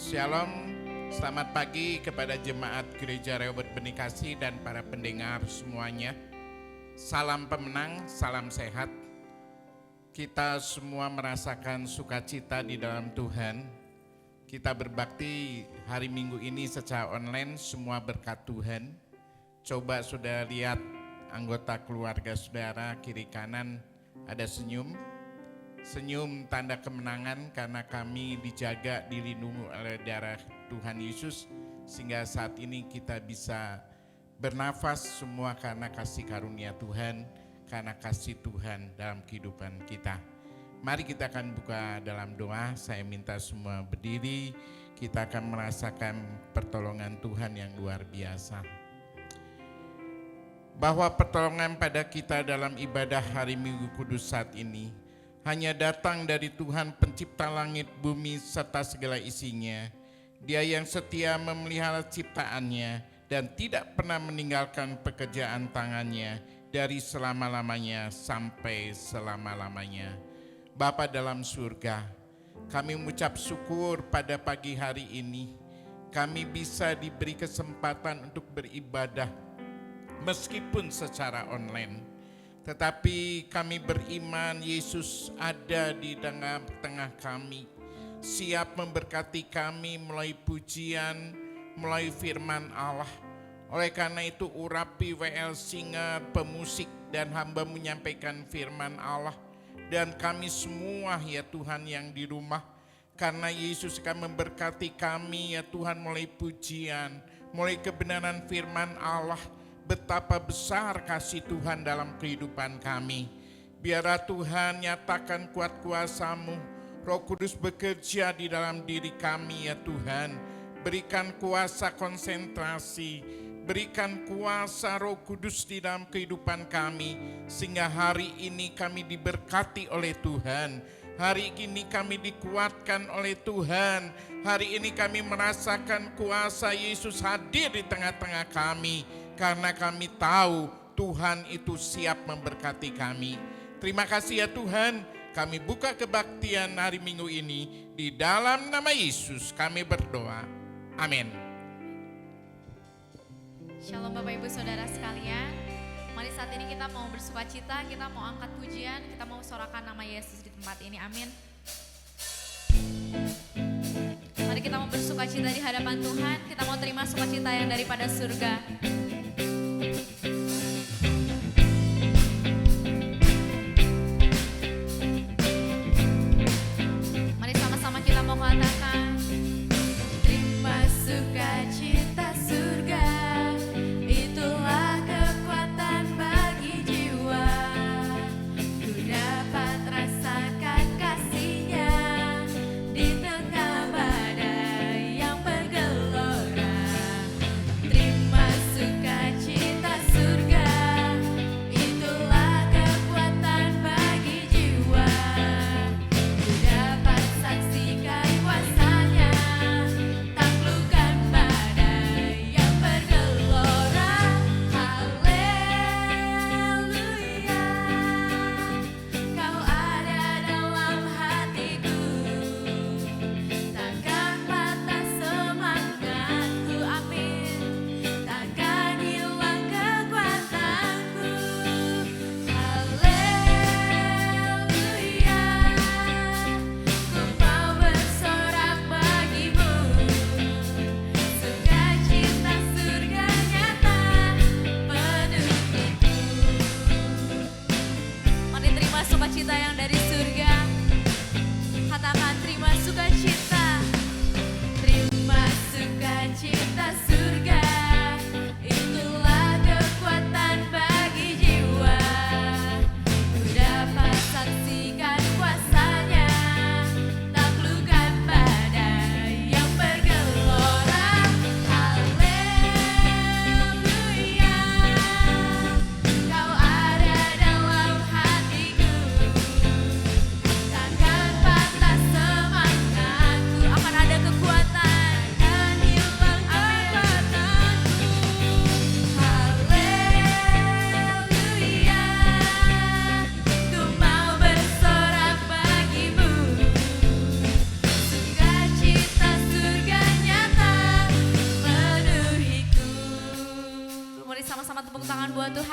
Shalom, selamat pagi kepada jemaat Gereja Rehoboth Benih Kasih dan para pendengar semuanya. Salam pemenang, salam sehat. Kita semua merasakan sukacita di dalam Tuhan. Kita berbakti hari Minggu ini secara online, semua berkat Tuhan. Coba saudara lihat anggota keluarga saudara kiri kanan ada senyum. Senyum tanda kemenangan karena kami dijaga, dilindungi oleh darah Tuhan Yesus. Sehingga saat ini kita bisa bernafas semua karena kasih karunia Tuhan, karena kasih Tuhan dalam kehidupan kita. Mari kita akan buka dalam doa. Saya minta semua berdiri, kita akan merasakan pertolongan Tuhan yang luar biasa. Bahwa pertolongan pada kita dalam ibadah hari Minggu Kudus saat ini hanya datang dari Tuhan pencipta langit, bumi, serta segala isinya. Dia yang setia memelihara ciptaannya dan tidak pernah meninggalkan pekerjaan tangannya dari selama-lamanya sampai selama-lamanya. Bapa dalam surga, kami mengucap syukur pada pagi hari ini. Kami bisa diberi kesempatan untuk beribadah meskipun secara online. Tetapi kami beriman Yesus ada di tengah-tengah kami, siap memberkati kami melalui pujian, melalui firman Allah. Oleh karena itu urapi WL Singer, pemusik dan hamba menyampaikan firman Allah. Dan kami semua ya Tuhan yang di rumah, karena Yesus akan memberkati kami ya Tuhan melalui pujian, melalui kebenaran firman Allah. Betapa besar kasih Tuhan dalam kehidupan kami. Biarlah Tuhan nyatakan kuat kuasa-Mu. Roh Kudus bekerja di dalam diri kami ya Tuhan. Berikan kuasa konsentrasi. Berikan kuasa Roh Kudus di dalam kehidupan kami. Sehingga hari ini kami diberkati oleh Tuhan. Hari ini kami dikuatkan oleh Tuhan. Hari ini kami merasakan kuasa Yesus hadir di tengah-tengah kami. Karena kami tahu Tuhan itu siap memberkati kami. Terima kasih ya Tuhan, kami buka kebaktian hari Minggu ini. Di dalam nama Yesus kami berdoa. Amin. Shalom Bapak Ibu Saudara sekalian. Mari saat ini kita mau bersukacita, kita mau angkat pujian, kita mau sorakan nama Yesus di tempat ini. Amin. Mari kita mau bersukacita di hadapan Tuhan, kita mau terima sukacita yang daripada surga. Mari sama-sama kita mau katakan, terima sukacita surga, itulah kekuatan bagi jiwa. Ku dapat rasakan kasih-Nya di tengah badai yang bergelora. Terima sukacita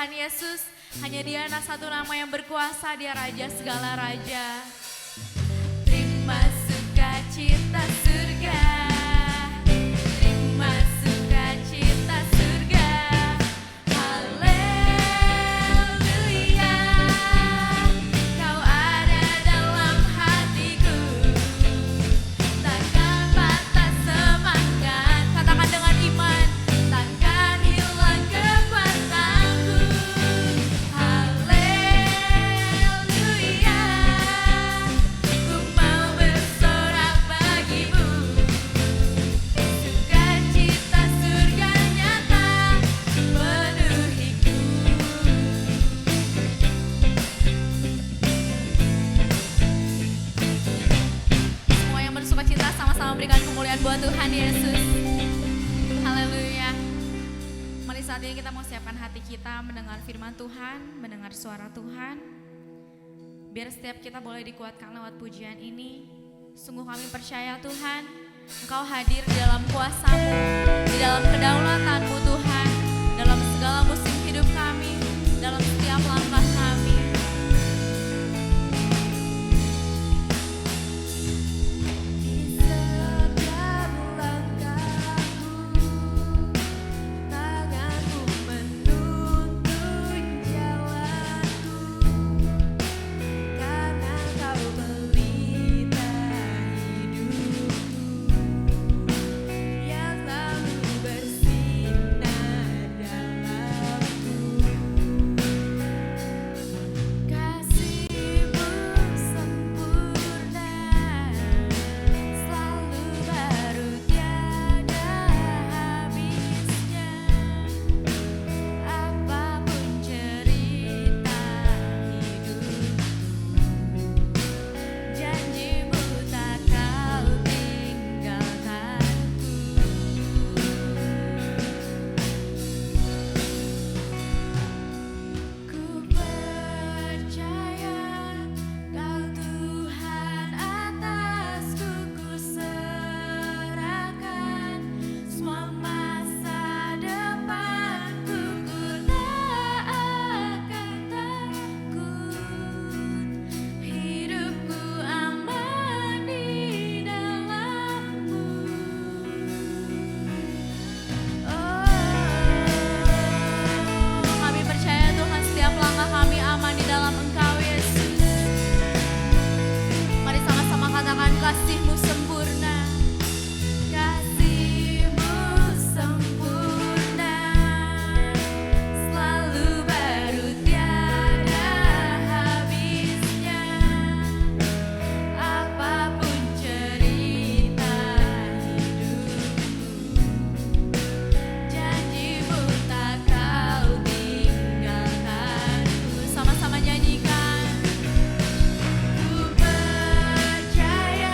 Tuhan Yesus. Hanya Dia satu nama yang berkuasa, Dia Raja segala raja. Terima sukacita surga, terima sukacita surga. Haleluya, Kau ada dalam hatiku. Takkan patah semangat, katakan dengan iman. Takkan hilang kekuatanku. Haleluya, ku mau bersorak bagimu. Sukacita surga nyata penuhiku. Semua yang bersukacita sama-sama berikan kemuliaan buat Tuhan Yesus. Haleluya. Mari saat ini kita mau siapkan hati kita mendengar firman Tuhan, mendengar suara Tuhan. Biar setiap kita boleh dikuatkan lewat pujian ini. Sungguh kami percaya Tuhan, Engkau hadir di dalam kuasa-Mu, di dalam kedaulatan-Mu Tuhan, dalam segala musim hidup kami, dalam setiap langkah kami. Di setiap langkahku, tangan-Mu menuntun jalanku, karena Kau pelita hidupku, yang selalu bersinar dalamku. Kasih-Mu sempurna, selalu baru tiada habisnya. Apapun cerita hidupku, janji-Mu tak Kau tinggalkanku. Ku percaya Kau Tuhan atasku, ku serahkan semua masa depanku. Ku tak akan takut, hidupku aman di dalam-Mu. Kami percaya Tuhan, setiap langkah kami aman di dalam Engkau Yesus. Mari sama-sama katakan, kasih-Mu sempurna, kasih-Mu sempurna, selalu baru tiada habisnya. Apapun cerita hidupku, janji-Mu tak Kau tinggalkanku. Sama-sama nyanyikan. Ku percaya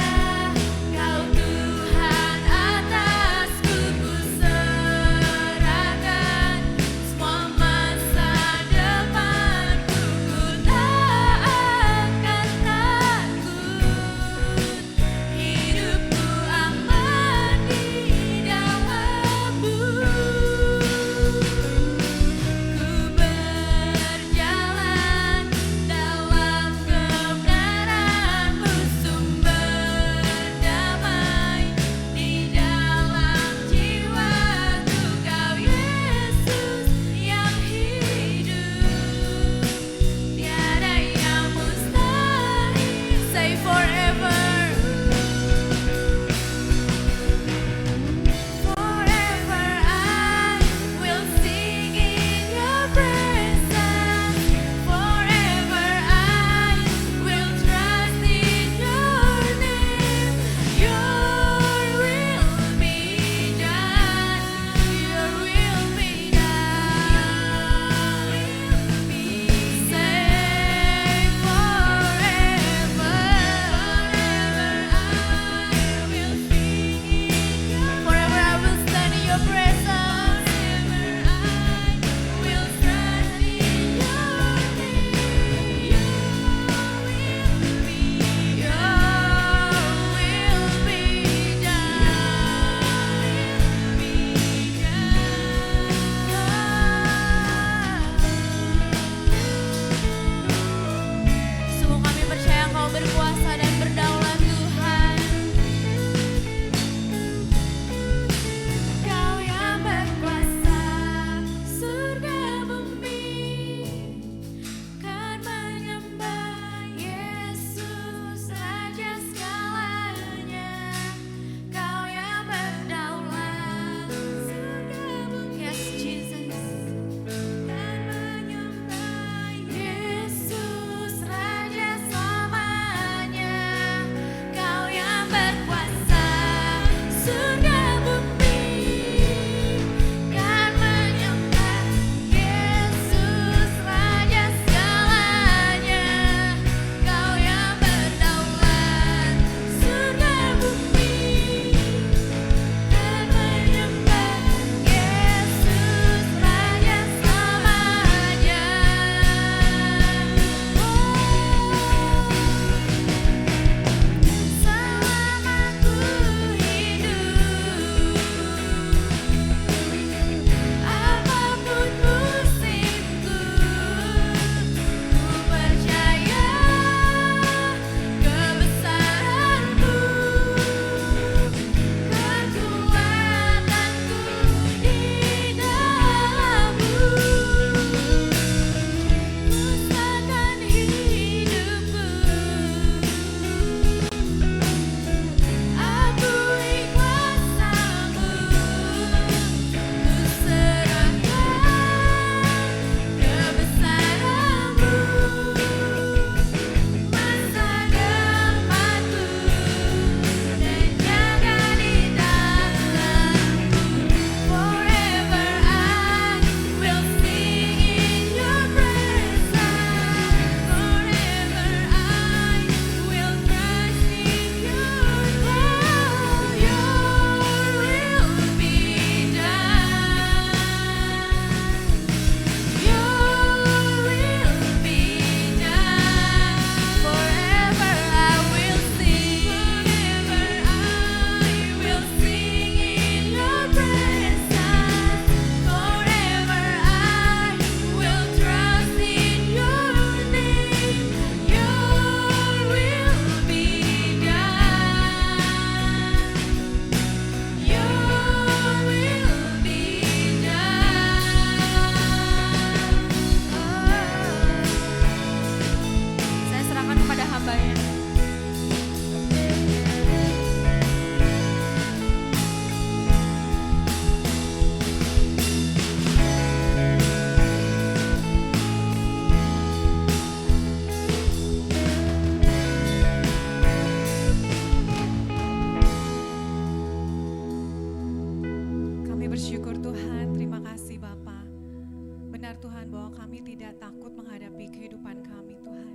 Tuhan bahwa kami tidak takut menghadapi kehidupan kami Tuhan.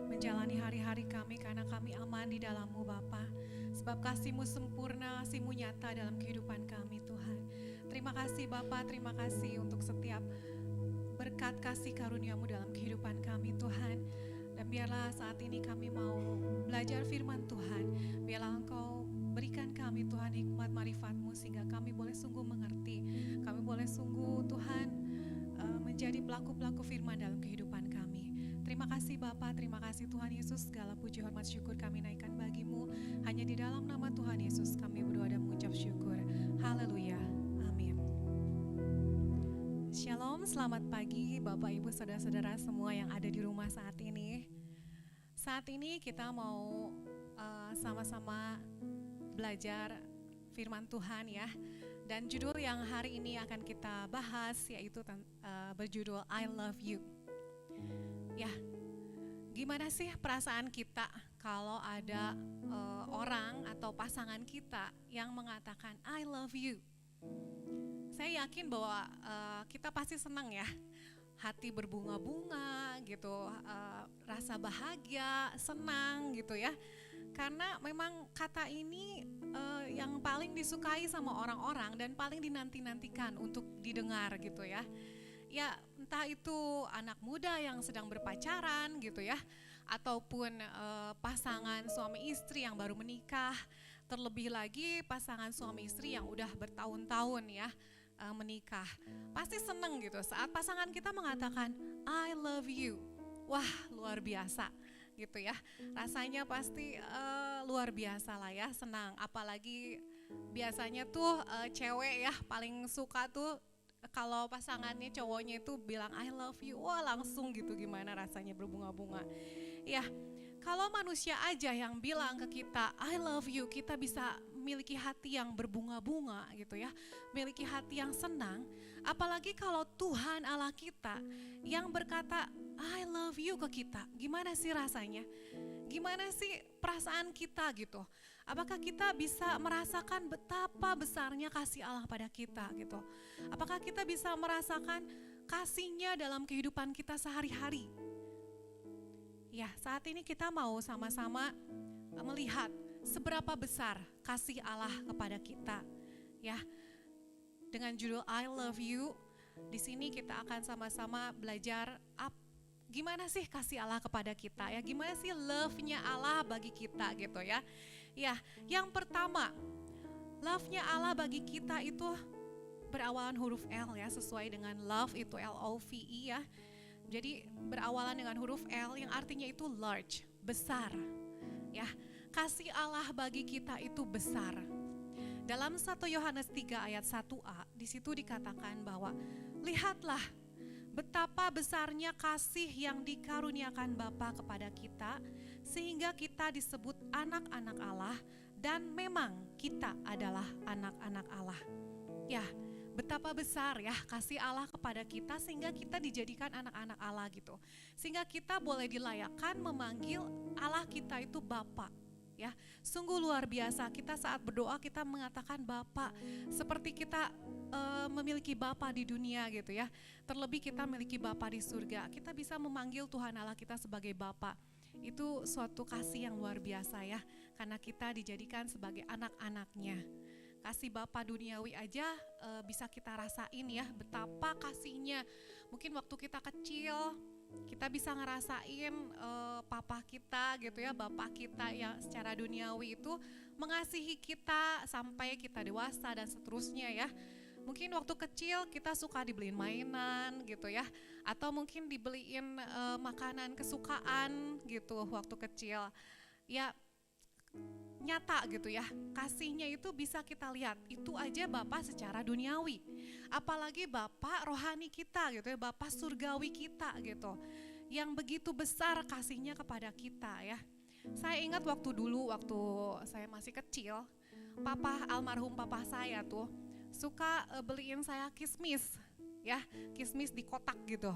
Menjalani hari-hari kami karena kami aman di dalam-Mu Bapa. Sebab kasih-Mu sempurna, kasih-Mu nyata dalam kehidupan kami Tuhan. Terima kasih Bapa, terima kasih untuk setiap berkat kasih karunia-Mu dalam kehidupan kami Tuhan. Dan biarlah saat ini kami mau belajar firman Tuhan. Biarlah Engkau berikan kami Tuhan hikmat marifat-Mu sehingga kami boleh sungguh mengerti. Kami boleh sungguh Tuhan menjadi pelaku-pelaku firman dalam kehidupan kami. Terima kasih Bapa, terima kasih Tuhan Yesus. Segala puji hormat syukur kami naikkan bagi-Mu. Hanya di dalam nama Tuhan Yesus kami berdoa dan mengucap syukur. Haleluya. Amin. Shalom, selamat pagi Bapak Ibu Saudara-saudara semua yang ada di rumah saat ini. Saat ini kita mau sama-sama belajar firman Tuhan ya. Dan judul yang hari ini akan kita bahas yaitu berjudul I Love You. Ya, gimana sih perasaan kita kalau ada orang atau pasangan kita yang mengatakan I love you? Saya yakin bahwa kita pasti senang ya, hati berbunga-bunga gitu, rasa bahagia, senang gitu ya. Karena memang kata ini yang paling disukai sama orang-orang dan paling dinanti-nantikan untuk didengar gitu ya. Ya entah itu anak muda yang sedang berpacaran gitu ya, ataupun pasangan suami istri yang baru menikah, terlebih lagi pasangan suami istri yang udah bertahun-tahun ya menikah. Pasti seneng gitu saat pasangan kita mengatakan I love you. Wah luar biasa gitu ya, rasanya pasti luar biasa lah ya, senang. Apalagi biasanya tuh cewek ya paling suka tuh kalau pasangannya cowoknya itu bilang I love you, wah langsung gitu gimana rasanya berbunga-bunga. Ya kalau manusia aja yang bilang ke kita I love you, kita bisa memiliki hati yang berbunga-bunga gitu ya, memiliki hati yang senang. Apalagi kalau Tuhan Allah kita yang berkata I love you ke kita, gimana sih rasanya? Gimana sih perasaan kita gitu? Apakah kita bisa merasakan betapa besarnya kasih Allah pada kita gitu? Apakah kita bisa merasakan kasih-Nya dalam kehidupan kita sehari-hari? Ya, saat ini kita mau sama-sama melihat seberapa besar kasih Allah kepada kita. Ya, dengan judul I Love You, di sini kita akan sama-sama belajar gimana sih kasih Allah kepada kita ya, gimana sih love-nya Allah bagi kita gitu ya. Ya, yang pertama, love-nya Allah bagi kita itu berawalan huruf L ya, sesuai dengan love itu L-O-V-E ya. Jadi berawalan dengan huruf L yang artinya itu large, besar. Ya, kasih Allah bagi kita itu besar. Dalam 1 Yohanes 3 ayat 1a, di situ dikatakan bahwa lihatlah betapa besarnya kasih yang dikaruniakan Bapa kepada kita, sehingga kita disebut anak-anak Allah, dan memang kita adalah anak-anak Allah. Ya, betapa besar ya kasih Allah kepada kita sehingga kita dijadikan anak-anak Allah gitu. Sehingga kita boleh dilayakkan memanggil Allah kita itu Bapa. Ya, sungguh luar biasa. Kita saat berdoa kita mengatakan Bapa, seperti kita memiliki Bapa di dunia gitu ya. Terlebih kita memiliki Bapa di surga. Kita bisa memanggil Tuhan Allah kita sebagai Bapa. Itu suatu kasih yang luar biasa ya, karena kita dijadikan sebagai anak-anaknya. Kasih Bapa duniawi aja bisa kita rasain ya, betapa kasihnya. Mungkin waktu kita kecil kita bisa ngerasain papa kita gitu ya, bapak kita yang secara duniawi itu mengasihi kita sampai kita dewasa dan seterusnya ya. Mungkin waktu kecil kita suka dibeliin mainan gitu ya, atau mungkin dibeliin makanan kesukaan gitu waktu kecil. Ya nyata gitu ya, kasihnya itu bisa kita lihat, itu aja Bapak secara duniawi. Apalagi Bapak rohani kita gitu ya, Bapak surgawi kita gitu, yang begitu besar kasihnya kepada kita ya. Saya ingat waktu dulu, waktu saya masih kecil, almarhum papa saya tuh suka beliin saya kismis ya, kismis di kotak gitu.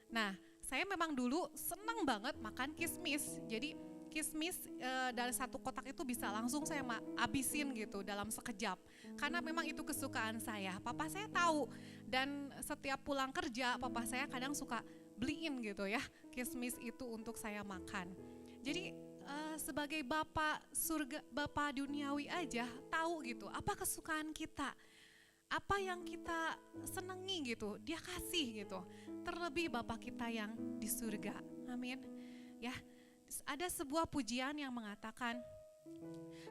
Nah saya memang dulu seneng banget makan kismis, jadi kismis dari satu kotak itu bisa langsung saya habisin gitu dalam sekejap. Karena memang itu kesukaan saya. Papa saya tahu dan setiap pulang kerja papa saya kadang suka beliin gitu ya kismis itu untuk saya makan. Jadi sebagai Bapak surga, Bapak duniawi aja tahu gitu apa kesukaan kita. Apa yang kita senangi gitu, dia kasih gitu. Terlebih Bapak kita yang di surga. Amin. Ya. Ada sebuah pujian yang mengatakan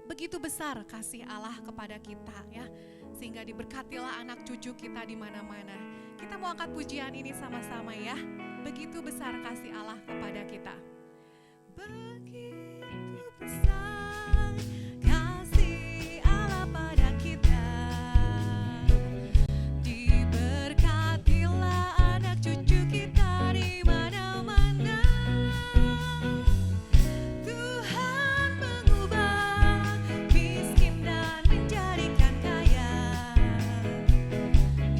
begitu besar kasih Allah kepada kita ya, sehingga diberkatilah anak cucu kita di mana-mana. Kita mau angkat pujian ini sama-sama ya. Begitu besar kasih Allah kepada kita. Begitu besar kasih Allah pada kita. Diberkatilah anak cucu kita di mana-mana. Tuhan mengubah miskin dan menjadikan kaya.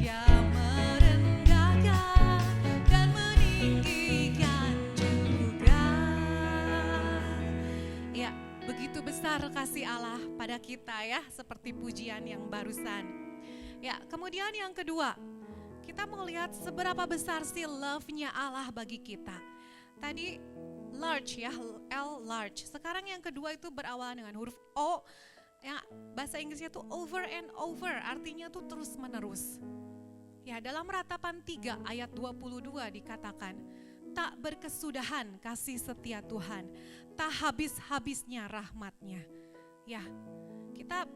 Dia merendahkan dan meninggikan juga. Ya, begitu besar kasih Allah pada kita ya, seperti pujian yang barusan. Ya, kemudian yang kedua, kita mau lihat seberapa besar sih love-nya Allah bagi kita. Tadi large ya, L large. Sekarang yang kedua itu berawal dengan huruf O, yang bahasa Inggrisnya itu over and over, artinya tuh terus menerus. Ya, dalam Ratapan 3 ayat 22 dikatakan, tak berkesudahan kasih setia Tuhan, tak habis-habisnya rahmat-Nya. Ya, kita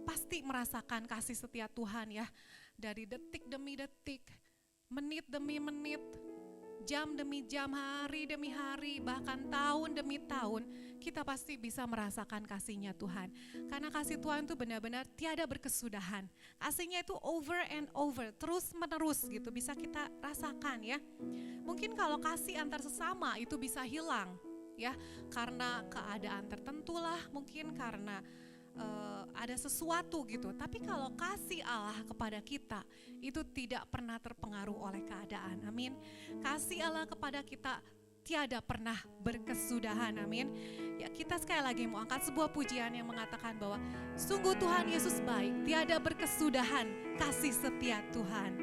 pasti merasakan kasih setia Tuhan ya, dari detik demi detik, menit demi menit, jam demi jam, hari demi hari, bahkan tahun demi tahun, kita pasti bisa merasakan kasih-Nya Tuhan. Karena kasih Tuhan itu benar-benar tiada berkesudahan. Kasih-Nya itu over and over, terus menerus gitu, bisa kita rasakan ya. Mungkin kalau kasih antar sesama itu bisa hilang ya, karena keadaan tertentu lah, mungkin karena ada sesuatu gitu. Tapi kalau kasih Allah kepada kita itu tidak pernah terpengaruh oleh keadaan. Amin. Kasih Allah kepada kita tiada pernah berkesudahan. Amin. Ya, kita sekali lagi mau angkat sebuah pujian yang mengatakan bahwa sungguh Tuhan Yesus baik, tiada berkesudahan kasih setia Tuhan.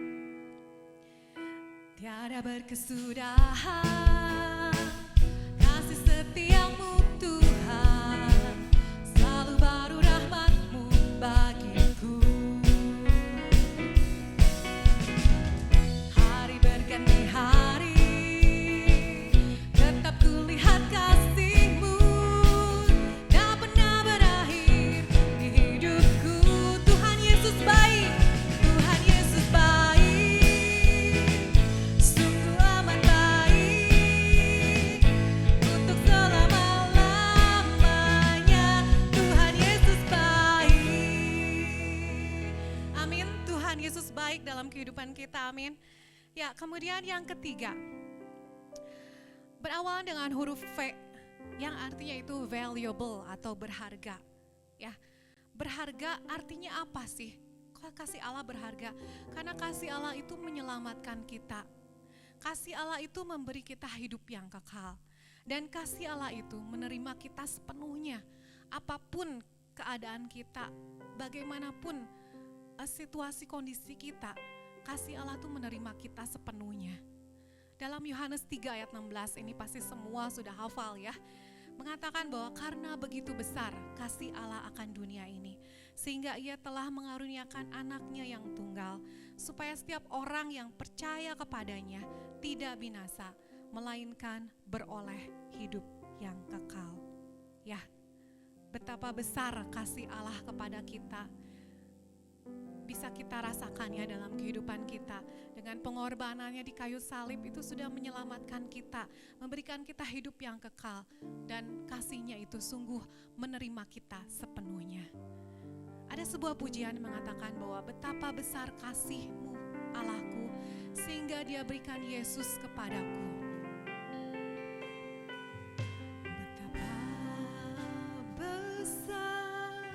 Tiada berkesudahan kasih setiamu Tuhan, selalu baru rahmat-Mu bagiku. Hari berganti hari, tetap kulihat kasih-Mu, tak pernah berakhir di hidupku. Tuhan Yesus baik, Tuhan Yesus baik, sungguh amat baik, untuk selama-lamanya. Tuhan Yesus baik. Amin, Tuhan Yesus baik dalam kehidupan kita, amin. Ya, kemudian yang ketiga, berawal dengan huruf V, yang artinya itu valuable atau berharga. Ya, berharga artinya apa sih? Kok kasih Allah berharga? Karena kasih Allah itu menyelamatkan kita. Kasih Allah itu memberi kita hidup yang kekal. Dan kasih Allah itu menerima kita sepenuhnya. Apapun keadaan kita, bagaimanapun situasi kondisi kita, kasih Allah itu menerima kita sepenuhnya. Dalam Yohanes 3 ayat 16 ini pasti semua sudah hafal ya. Mengatakan bahwa karena begitu besar kasih Allah akan dunia ini, sehingga Ia telah mengaruniakan anaknya yang tunggal, supaya setiap orang yang percaya kepadanya tidak binasa, melainkan beroleh hidup yang kekal. Ya, betapa besar kasih Allah kepada kita, bisa kita rasakan ya dalam kehidupan kita. Dengan pengorbanannya di kayu salib itu sudah menyelamatkan kita, memberikan kita hidup yang kekal, dan kasih-Nya itu sungguh menerima kita sepenuhnya. Ada sebuah pujian yang mengatakan bahwa betapa besar kasih-Mu Allahku, sehingga Dia berikan Yesus kepadaku. Betapa besar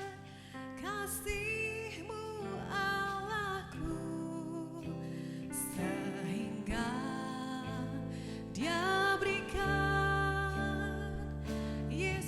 kasih-Mu Allahku, sehingga Dia berikan Yesus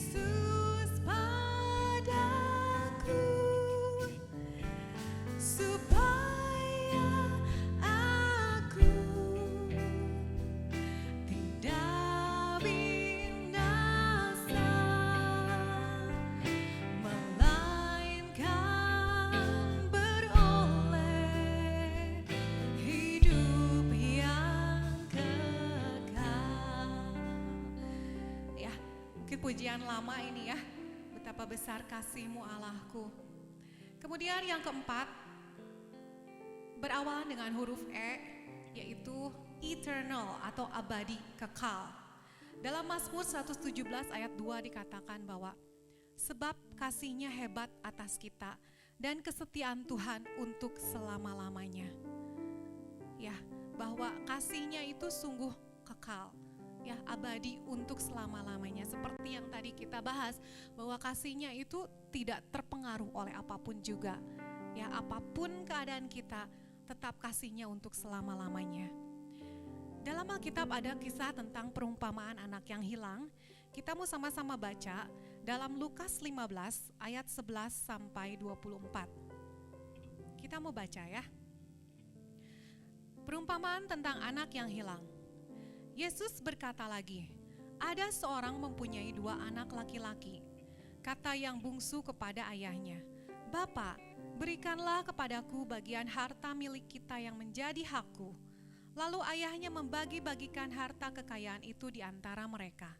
perjanjian lama ini ya. Betapa besar kasih-Mu Allahku. Kemudian yang keempat, berawal dengan huruf E, yaitu eternal atau abadi, kekal. Dalam Mazmur 117 ayat 2 dikatakan bahwa sebab kasih-Nya hebat atas kita dan kesetiaan Tuhan untuk selama-lamanya. Ya, bahwa kasih-Nya itu sungguh kekal, ya, abadi untuk selama-lamanya. Seperti yang tadi kita bahas, bahwa kasih-Nya itu tidak terpengaruh oleh apapun juga. Ya, apapun keadaan kita, tetap kasih-Nya untuk selama-lamanya. Dalam Alkitab ada kisah tentang perumpamaan anak yang hilang. Kita mau sama-sama baca dalam Lukas 15 ayat 11 sampai 24. Kita mau baca ya. Perumpamaan tentang anak yang hilang. Yesus berkata lagi, ada seorang mempunyai 2 anak laki-laki. Kata yang bungsu kepada ayahnya, "Bapa, berikanlah kepadaku bagian harta milik kita yang menjadi hakku." Lalu ayahnya membagi-bagikan harta kekayaan itu di antara mereka.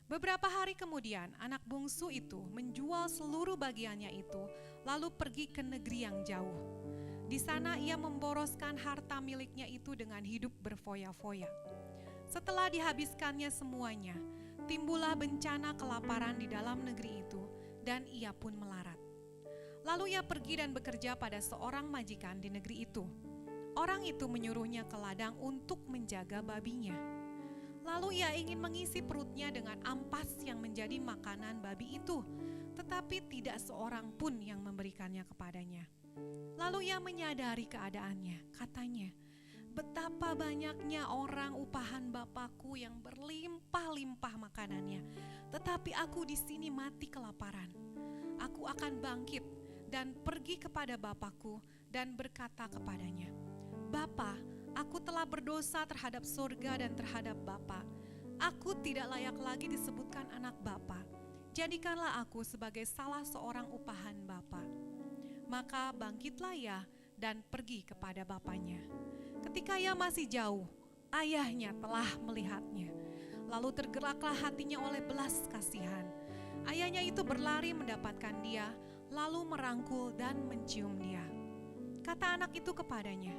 Beberapa hari kemudian, anak bungsu itu menjual seluruh bagiannya itu, lalu pergi ke negeri yang jauh. Di sana ia memboroskan harta miliknya itu dengan hidup berfoya-foya. Setelah dihabiskannya semuanya, timbullah bencana kelaparan di dalam negeri itu, dan ia pun melarat. Lalu ia pergi dan bekerja pada seorang majikan di negeri itu. Orang itu menyuruhnya ke ladang untuk menjaga babinya. Lalu ia ingin mengisi perutnya dengan ampas yang menjadi makanan babi itu, tetapi tidak seorang pun yang memberikannya kepadanya. Lalu ia menyadari keadaannya, katanya, "Betapa banyaknya orang upahan Bapakku yang berlimpah-limpah makanannya, tetapi aku di sini mati kelaparan. Aku akan bangkit dan pergi kepada Bapakku dan berkata kepadanya, Bapa, aku telah berdosa terhadap surga dan terhadap Bapa. Aku tidak layak lagi disebutkan anak Bapa. Jadikanlah aku sebagai salah seorang upahan Bapa." Maka bangkitlah ia dan pergi kepada bapaknya. Ketika ia masih jauh, ayahnya telah melihatnya. Lalu tergeraklah hatinya oleh belas kasihan. Ayahnya itu berlari mendapatkan dia, lalu merangkul dan mencium dia. Kata anak itu kepadanya,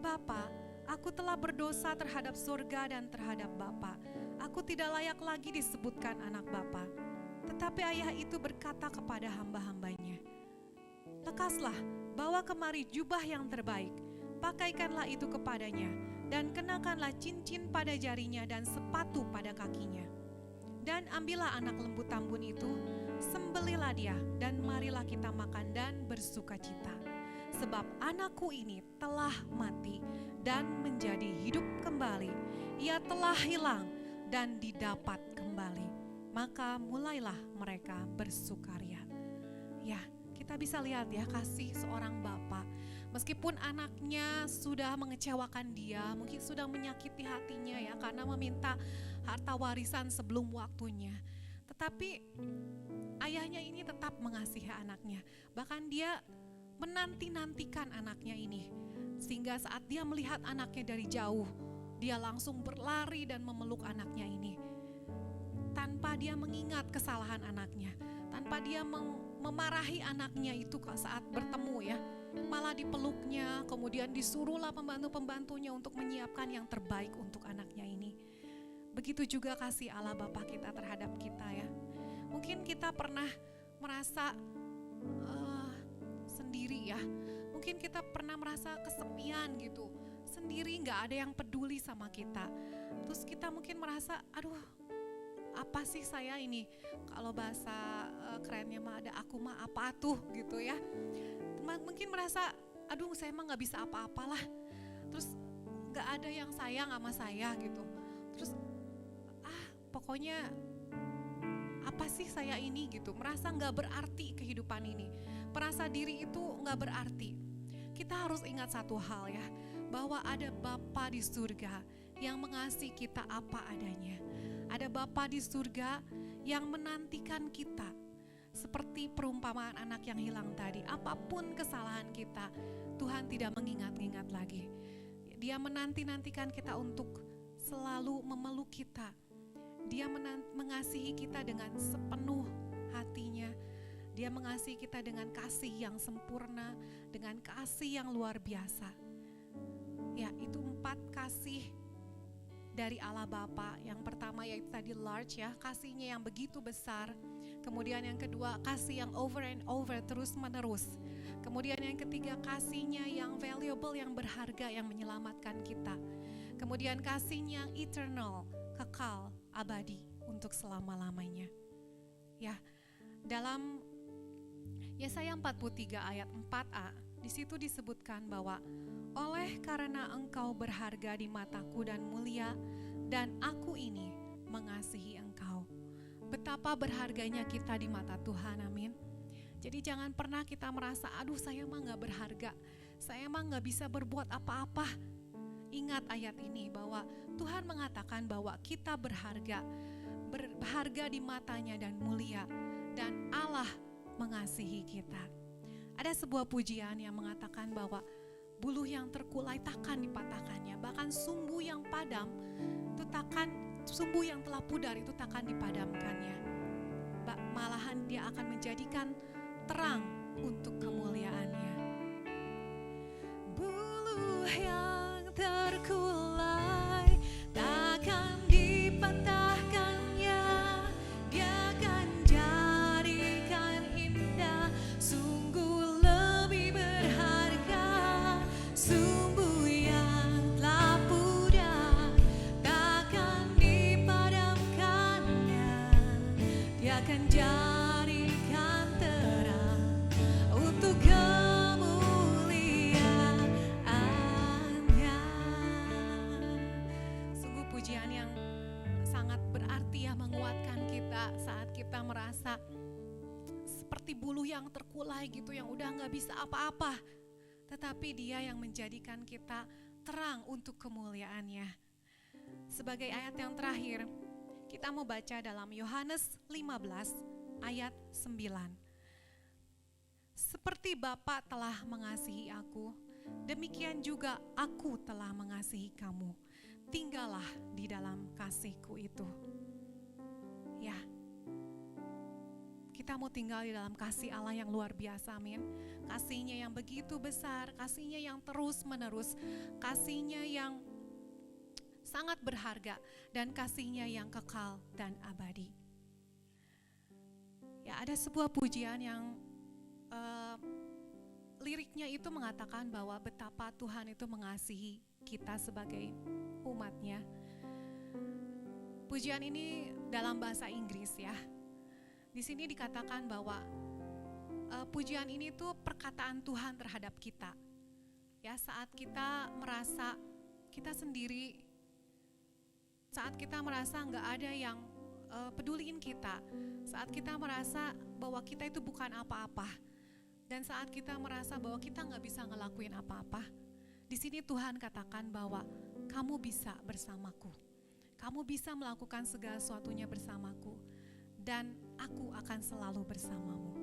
"Bapa, aku telah berdosa terhadap surga dan terhadap Bapa. Aku tidak layak lagi disebutkan anak Bapa." Tetapi ayah itu berkata kepada hamba-hambanya, "Lekaslah, bawa kemari jubah yang terbaik, pakaikanlah itu kepadanya, dan kenakanlah cincin pada jarinya dan sepatu pada kakinya. Dan ambillah anak lembu tambun itu, sembelilah dia, dan marilah kita makan dan bersukacita. Sebab anakku ini telah mati dan menjadi hidup kembali. Ia telah hilang dan didapat kembali." Maka mulailah mereka bersukaria. Ya, kita bisa lihat ya kasih seorang bapak. Meskipun anaknya sudah mengecewakan dia, mungkin sudah menyakiti hatinya ya karena meminta harta warisan sebelum waktunya. Tetapi ayahnya ini tetap mengasihi anaknya. Bahkan dia menanti-nantikan anaknya ini. Sehingga saat dia melihat anaknya dari jauh, dia langsung berlari dan memeluk anaknya ini. Tanpa dia mengingat kesalahan anaknya, tanpa dia memarahi anaknya itu saat bertemu ya, malah dipeluknya, kemudian disuruhlah pembantu-pembantunya untuk menyiapkan yang terbaik untuk anaknya ini. Begitu juga kasih Allah Bapa kita terhadap kita ya. Mungkin kita pernah merasa sendiri ya, mungkin kita pernah merasa kesepian gitu, sendiri, gak ada yang peduli sama kita. Terus kita mungkin merasa, aduh, apa sih saya ini, kalau bahasa kerennya mah ada aku mah apa tuh gitu ya. Mungkin merasa aduh saya mah gak bisa apa-apalah, terus gak ada yang sayang sama saya gitu. Terus pokoknya apa sih saya ini gitu, merasa gak berarti kehidupan ini, merasa diri itu gak berarti. Kita harus ingat satu hal ya, bahwa ada Bapa di surga yang mengasihi kita apa adanya. Ada Bapa di surga yang menantikan kita. Seperti perumpamaan anak yang hilang tadi, apapun kesalahan kita, Tuhan tidak mengingat-ingat lagi. Dia menanti-nantikan kita untuk selalu memeluk kita. Dia mengasihi kita dengan sepenuh hatinya. Dia mengasihi kita dengan kasih yang sempurna, dengan kasih yang luar biasa. Ya, itu 4 kasih dari Allah Bapa. Yang pertama yaitu tadi large ya, kasihnya yang begitu besar. Kemudian yang kedua, kasih yang over and over, terus menerus. Kemudian yang ketiga, kasihnya yang valuable, yang berharga, yang menyelamatkan kita. Kemudian kasihnya yang eternal, kekal, abadi, untuk selama-lamanya. Ya, dalam Yesaya 43 ayat 4a, di situ disebutkan bahwa oleh karena engkau berharga di mataku dan mulia, dan aku ini mengasihi engkau. Betapa berharganya kita di mata Tuhan, amin. Jadi jangan pernah kita merasa, aduh saya mah gak berharga, saya mah gak bisa berbuat apa-apa. Ingat ayat ini bahwa Tuhan mengatakan bahwa kita berharga di matanya dan mulia, dan Allah mengasihi kita. Ada sebuah pujian yang mengatakan bahwa buluh yang terkulai takkan dipatahkannya, bahkan sumbu yang padam itu takkan, sumbu yang telah pudar itu takkan dipadamkannya. Malahan dia akan menjadikan terang untuk kemuliaannya. Buluh yang terkulai takkan dipatahkannya, dia akan jadikan indah, sungguh lebih berharga. Sumbu yang telah pudar takkan dipadamkannya, dia akan jadikan terang untuk kemuliaannya. Sungguh pujian yang sangat berarti ya, menguatkan kita saat kita merasa seperti buluh yang terkulai gitu, yang udah gak bisa apa-apa. Tetapi dia yang menjadikan kita terang untuk kemuliaannya. Sebagai ayat yang terakhir, kita mau baca dalam Yohanes 15 ayat 9. Seperti Bapa telah mengasihi aku, demikian juga aku telah mengasihi kamu. Tinggallah di dalam kasihku itu. Ya, kita mau tinggal di dalam kasih Allah yang luar biasa, amin. Kasihnya yang begitu besar, kasihnya yang terus menerus, kasihnya yang sangat berharga, dan kasihnya yang kekal dan abadi. Ya, ada sebuah pujian yang liriknya itu mengatakan bahwa betapa Tuhan itu mengasihi kita sebagai umatnya. Pujian ini dalam bahasa Inggris ya. Di sini dikatakan bahwa pujian ini tuh perkataan Tuhan terhadap kita. Ya, saat kita merasa kita sendiri, saat kita merasa nggak ada yang peduliin kita, saat kita merasa bahwa kita itu bukan apa-apa, dan saat kita merasa bahwa kita nggak bisa ngelakuin apa-apa, di sini Tuhan katakan bahwa kamu bisa bersamaku, kamu bisa melakukan segala sesuatunya bersamaku, dan aku akan selalu bersamamu.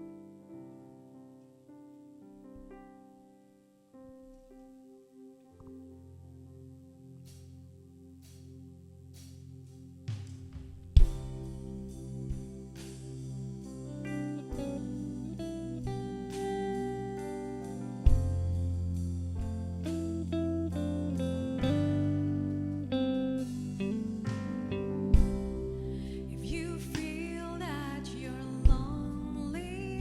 If you feel that you're lonely,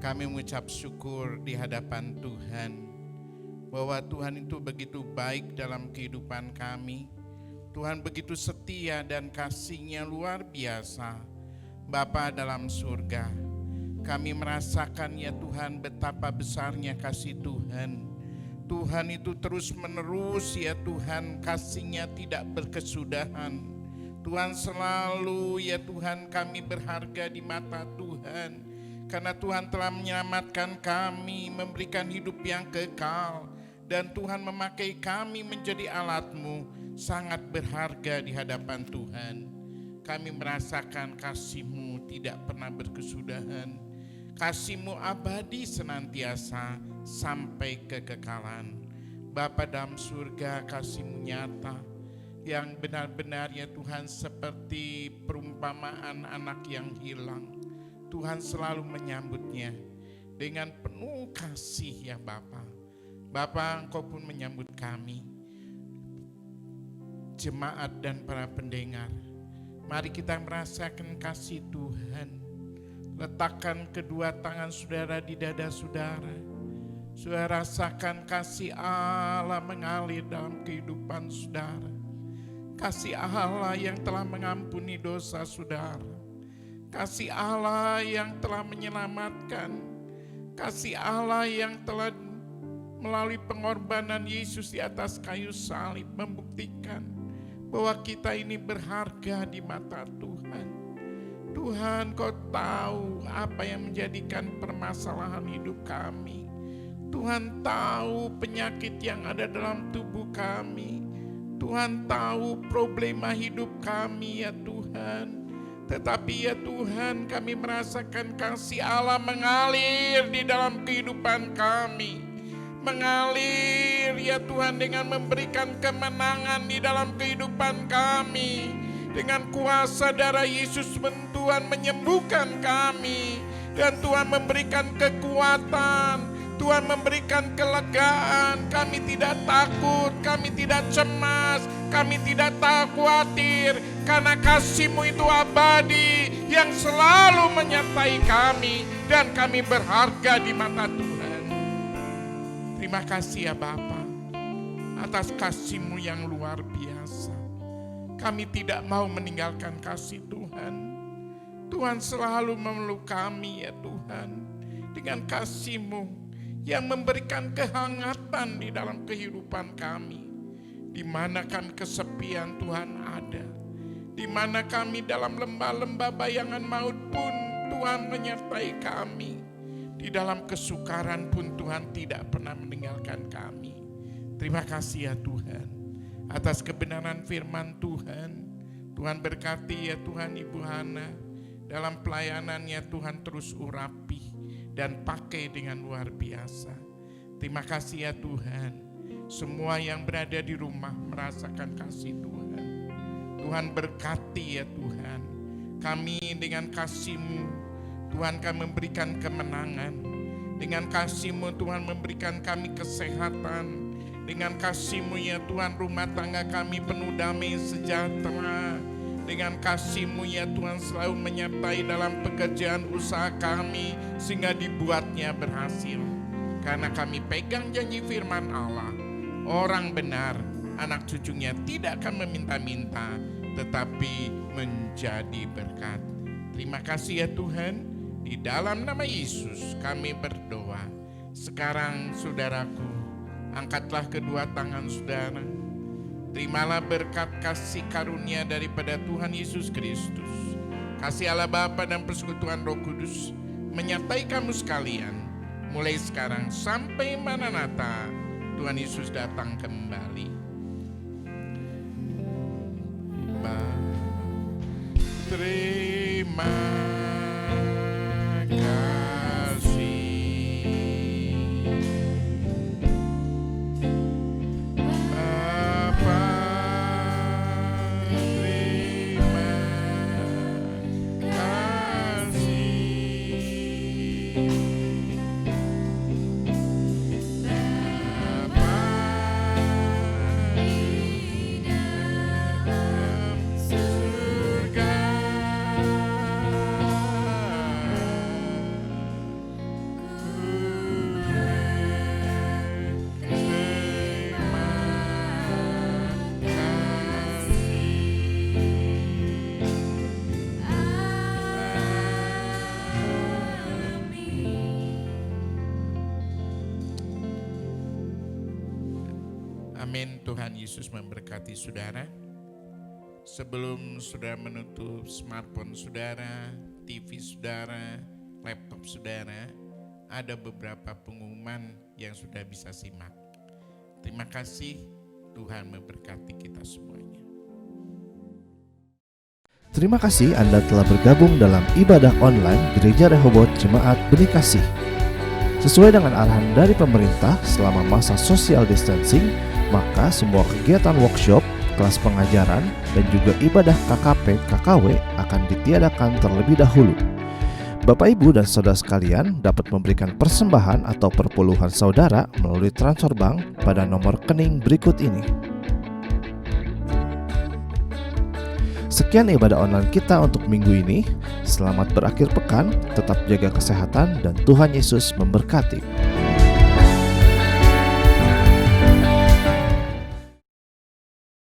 Kami mengucap syukur di hadapan Tuhan bahwa Tuhan itu begitu baik dalam kehidupan kami. Tuhan begitu setia dan kasih-Nya luar biasa. Bapa dalam surga, kami merasakan ya Tuhan betapa besarnya kasih Tuhan. Tuhan itu terus menerus ya Tuhan, kasih-Nya tidak berkesudahan. Tuhan selalu ya Tuhan, kami berharga di mata Tuhan. Karena Tuhan telah menyelamatkan kami, memberikan hidup yang kekal. Dan Tuhan memakai kami menjadi alat-Mu, sangat berharga di hadapan Tuhan. Kami merasakan kasih-Mu tidak pernah berkesudahan. Kasih-Mu abadi senantiasa sampai kekekalan. Bapa dalam surga, kasih-Mu nyata, yang benar-benar ya Tuhan seperti perumpamaan anak yang hilang. Tuhan selalu menyambutnya dengan penuh kasih ya Bapa. Bapa, Engkau pun menyambut kami, jemaat dan para pendengar. Mari kita merasakan kasih Tuhan. Letakkan kedua tangan saudara di dada saudara. Saudara rasakan kasih Allah mengalir dalam kehidupan saudara. Kasih Allah yang telah mengampuni dosa saudara. Kasih Allah yang telah menyelamatkan. Kasih Allah yang telah melalui pengorbanan Yesus di atas kayu salib membuktikan bahwa kita ini berharga di mata Tuhan. Tuhan, Kau tahu apa yang menjadikan permasalahan hidup kami. Tuhan tahu penyakit yang ada dalam tubuh kami. Tuhan tahu problema hidup kami ya Tuhan. Tetapi ya Tuhan, kami merasakan kasih Allah mengalir di dalam kehidupan kami. Mengalir ya Tuhan dengan memberikan kemenangan di dalam kehidupan kami. Dengan kuasa darah Yesus Tuhan menyembuhkan kami. Dan Tuhan memberikan kekuatan. Tuhan memberikan kelegaan. Kami tidak takut, kami tidak cemas, kami tidak khawatir. Karena kasih-Mu itu abadi yang selalu menyertai kami. Dan kami berharga di mata Tuhan. Terima kasih ya Bapa, atas kasih-Mu yang luar biasa. Kami tidak mau meninggalkan kasih Tuhan. Tuhan selalu memeluk kami ya Tuhan. Dengan kasih-Mu yang memberikan kehangatan di dalam kehidupan kami. Di mana kan kesepian Tuhan ada. Di mana kami dalam lembah-lembah bayangan maut pun Tuhan menyertai kami. Di dalam kesukaran pun Tuhan tidak pernah meninggalkan kami. Terima kasih ya Tuhan atas kebenaran firman Tuhan. Tuhan berkati ya Tuhan Ibu Hana dalam pelayanannya. Tuhan terus urapi dan pakai dengan luar biasa. Terima kasih ya Tuhan. Semua yang berada di rumah merasakan kasih Tuhan. Tuhan berkati ya Tuhan. Kami dengan kasih-Mu Tuhan kami memberikan kemenangan. Dengan kasih-Mu Tuhan memberikan kami kesehatan. Dengan kasih-Mu ya Tuhan rumah tangga kami penuh damai sejahtera. Dengan kasih-Mu ya Tuhan selalu menyertai dalam pekerjaan usaha kami sehingga dibuatnya berhasil. Karena kami pegang janji firman Allah. Orang benar, anak cucunya tidak akan meminta-minta, tetapi menjadi berkat. Terima kasih ya Tuhan. Di dalam nama Yesus kami berdoa. Sekarang saudaraku, angkatlah kedua tangan saudara. Terimalah berkat kasih karunia daripada Tuhan Yesus Kristus. Kasih Allah Bapa dan persekutuan Roh Kudus menyertai kamu sekalian. Mulai sekarang sampai Maranatha, Tuhan Yesus datang kembali. Terima kasih Bapa, terima kasih Bapa di dalam surga. Amin. Tuhan Yesus memberkati saudara. Sebelum saudara menutup smartphone saudara, TV saudara, laptop saudara, ada beberapa pengumuman yang sudah bisa simak. Terima kasih, Tuhan memberkati kita semuanya. Terima kasih Anda telah bergabung dalam ibadah online Gereja Rehoboth Jemaat Benih Kasih. Sesuai dengan arahan dari pemerintah selama masa social distancing, maka semua kegiatan workshop, kelas pengajaran, dan juga ibadah KKP, KKW akan ditiadakan terlebih dahulu. Bapak, Ibu, dan saudara sekalian dapat memberikan persembahan atau perpuluhan saudara melalui transfer bank pada nomor rekening berikut ini. Sekian ibadah online kita untuk minggu ini. Selamat berakhir pekan, tetap jaga kesehatan, dan Tuhan Yesus memberkati.